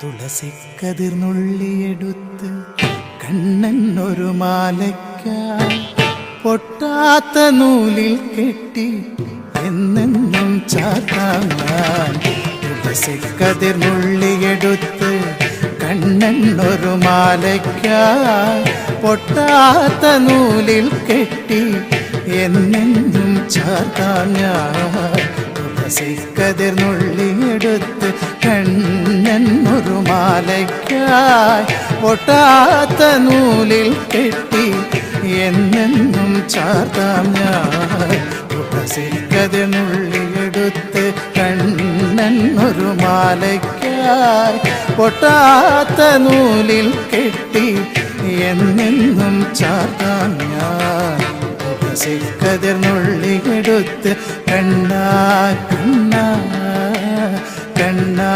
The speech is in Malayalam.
തുളസിക്കതിർന്നുള്ളിയെടുത്ത് കണ്ണൻ ഒരു മാലയ്ക്കായി പൊട്ടാത്ത നൂലിൽ കെട്ടി എന്നെന്നും ചാത്താൻ. തുളസിക്കതിർന്നുള്ളിയെടുത്ത് കണ്ണൻ ഒരു മാലയ്ക്കായി പൊട്ടാത്ത നൂലിൽ കെട്ടി എന്നെന്നും ചാത്താൻ. തുളസിക്കതിർന്നുള്ളിയെടുത്ത് കണ്ണൻ ഒരു മാലയ്ക്കായി പൊട്ടാത്ത നൂലിൽ കെട്ടി എന്നെന്നും ചാർത്താം ഞാൻ. തുളസിക്കതിർന്നുള്ളിയെടുത്ത് കണ്ണൻ ഒരു മാലയ്ക്കായി പൊട്ടാത്ത നൂലിൽ കെട്ടി എന്നെന്നും ചാർത്താം ഞാൻ. തുളസിക്കതിർന്നുള്ളിയെടുത്ത് കണ്ണാ കണ്ണാ കണ്ണാ